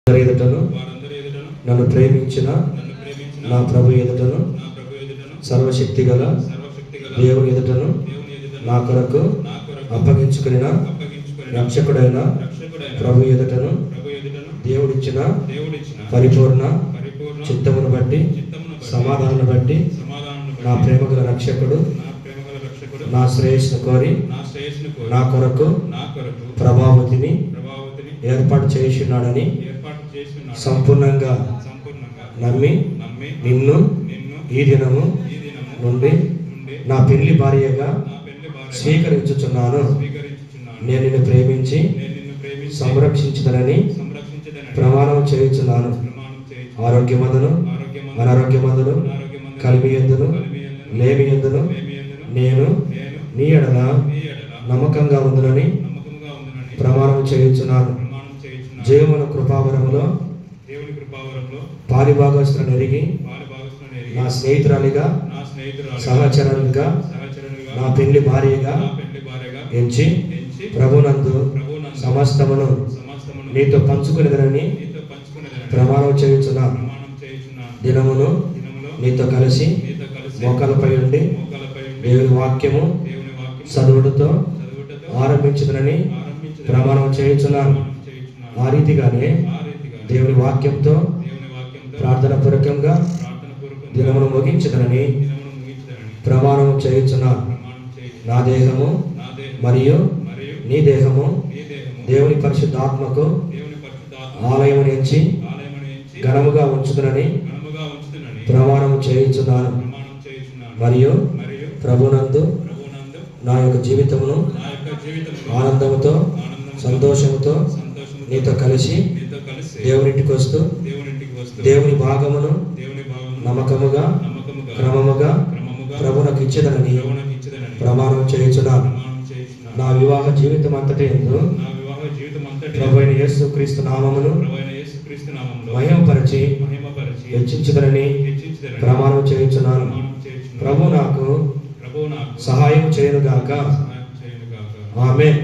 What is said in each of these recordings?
ఎదుటను నన్ను ప్రేమించిన నా ప్రభు ఎదుటను సర్వశక్తి గల దేవుని ఎదుటను నా కొరకు అప్పగించుకుని రక్షకుడైన ప్రభు ఎదుటను దేవుడిచ్చిన పరిపూర్ణ చిత్తమును బట్టి సమాధానం బట్టి నా ప్రేమ గల రక్షకుడు నా శ్రేయస్సును కోరి నా కొరకు ప్రభావతిని ఏర్పాటు చేయుచున్నాడని సంపూర్ణంగా నమ్మి నిన్ను ఈ దినము నుండి నా పెళ్లి భార్యగా స్వీకరించుచున్నాను. నేను నిన్ను ప్రేమించి సంరక్షించుదనని ప్రమాణం చేయుచున్నాను. ఆరోగ్యమందును అనారోగ్యమందును కలిమి యందును లేమి యందును నేను నీ ఎడల నమ్మకంగా ఉందునని ప్రమాణం చేయుచున్నాను. జీవమున కృపావరములో పాలిభాగస్తులను ఎరిగి నా స్నేహితురాలిగా సహచరునిగా నా పెళ్లి భార్యగా ఎంచి ప్రభునందు సమస్తమును నీతో పంచుకునేదనని ప్రమాణం చేయుచున్నాను. దినమును నీతో కలిసి మోకాలపై ఉండి దేవుని వాక్యము చదువుడుతో ఆరంభించుదనని ప్రమాణం చేయుచున్నాను. ఆ రీతిగానే దేవుని వాక్యంతో ప్రార్థన పూర్వకంగా దినమును ముగించుదనని ప్రమాణం చేయుచున్నాను. నా దేహము మరియు నీ దేహము దేవుని పరిశుద్ధాత్మకు ఆలయము నుంచి ఘనముగా ఉంచుదనని ప్రమాణం చేయుచున్నాను. మరియు ప్రభునందు నా యొక్క జీవితమును ఆనందముతో సంతోషముతో నీతో కలిసి దేవునింటికి వస్తూ దేవుని భాగమును నమ్మకముగా క్రమముగా ప్రభునకు ఇచ్చేదనని ప్రమాణం చేయుచున్నాను. నా వివాహ జీవితం అంతటి యందు ప్రభువైన యేసుక్రీస్తు నామమును మహిమపరచి హెచ్చించుదనని ప్రమాణం చేయుచున్నాను. ప్రభు నాకు సహాయం చేయనుగాక. ఆమేన్.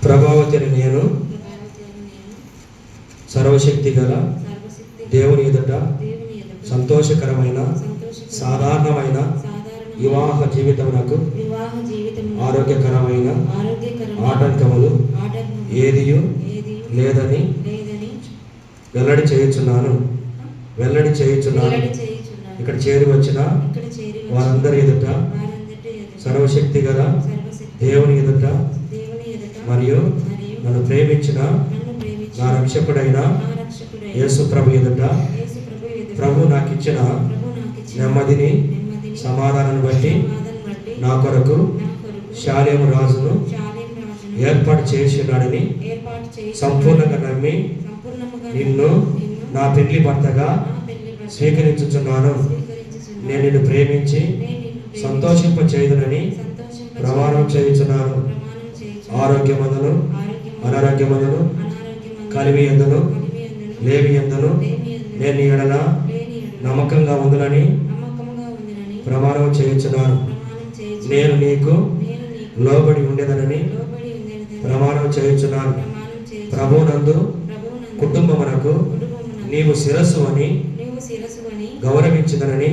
ప్రభావతి నేను సర్వశక్తి గల దేవుని ఎదుట సంతోషకరమైన సాధారణమైన వివాహ జీవితమునకు ఆరోగ్యకరమైన ఆటంకములు ఏదియు లేదని వెల్లడి చేయుచున్నాను. ఇక్కడ చేరి వచ్చిన వారందరి ఎదుట సర్వశక్తి గల దేవుని ఎదుట మరియు నన్ను ప్రేమించిన నా రక్షకుడైన యేసు ప్రభు ఎదుట ప్రభు నాకు ఇచ్చిన నెమ్మదిని సమాధానాన్ని బట్టి నా కొరకు శాలేము రాజును ఏర్పాటు చేయుచున్నాడని సంపూర్ణంగా నమ్మి నిన్ను నా పెళ్లి భర్తగా స్వీకరించుచున్నాను. నేను నిన్ను ప్రేమించి సంతోషింప చేయుదునని ప్రమాణం చేయుచున్నాను. ఆరోగ్యమందును అనారోగ్యమందును కలిమి యందును లేమి యందును నేను నీ ఎడల నమ్మకంగా ఉందునని ప్రమాణం చేయుచున్నాను. నేను నీకు లోబడి ఉండేదనని ప్రమాణం చేయుచున్నాను. ప్రభువునందు కుటుంబమునకు నీవు శిరస్సు అని గౌరవించుదనని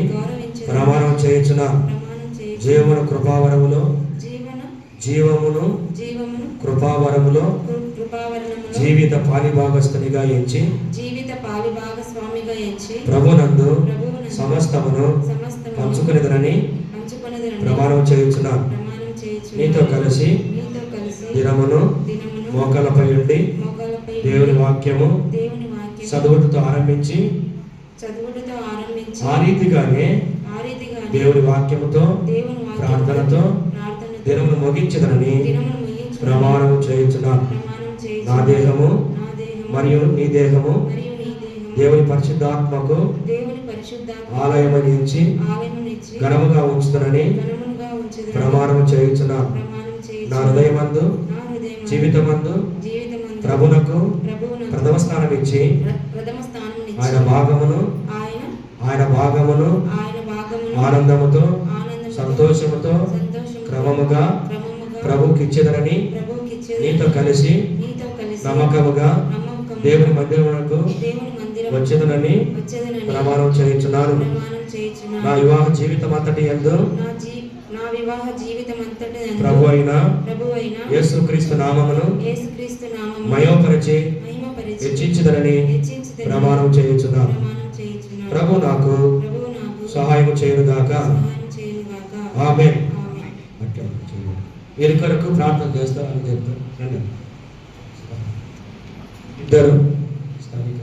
ప్రమాణం చేయుచున్నాను. జీవమును కృపావరములో జీవమును కృపావరములో జీవిత పాలిభాగస్తునిగా ఎంచి ప్రభునందు సమస్తమును పంచుకునేదనని ప్రమాణం చేయుచున్నాను. నీతో కలిసి దినమును మోకాలపై ఉండి దేవుని వాక్యము చదువుటతో ఆరంభించి ఆ రీతిగానే దేవుని వాక్యముతో ప్రార్థనతో దినమును ముగించదనని ప్రమాణం చేయుచున్నాను. నా దేహము మరియు నీ దేహము దేవుని పరిశుద్ధాత్మకు ఆలయము నుంచి ఘనముగా ఉంచుదనని ప్రమాణం చేయుచున్నాను. నా హృదయమందు జీవితమందు ప్రభునకు ప్రథమ స్థానం ఇచ్చి ఆయన భాగమును ఆనందముతో ఆనందముతో సంతోషముతో సంతోషముతో క్రమముగా క్రమముగా ప్రభుకిచ్చేదనని ప్రభువుకిచ్చేదనని నీతో కలిసి నీతో కలిసి నమ్మకముగా నమ్మకముగా దేవుని మందిరమునకు దేవుని మందిరమునకు వచ్చేదనని వచ్చేదనని ప్రమాణం చేయుచున్నాను. ప్రమాణం చేయుచున్నాను. నా వివాహ జీవితం అంతటి యందు నా వివాహ జీవితమంతటి ప్రభు అయిన ప్రభువైన యేసుక్రీస్తు నామమును యేసుక్రీస్తు నామమున మహిమపరిచి మహిమపరిచి హెచ్చించుదనని హెచ్చించుదనని ప్రమాణం చేయుచున్నాను. ప్రమాణం చేయుచున్నాను. ప్రభు నాకు ప్రభువు నాకు సహాయం చేయునుగాక. సహాయం చేయునుగాక. ఆమేన్. ఆమేన్. అట్లా చేయండి. వీరి కొరకు ప్రార్థన చేస్తారు అని చెప్తారు. రండి. ఇద్దరు స్థానిక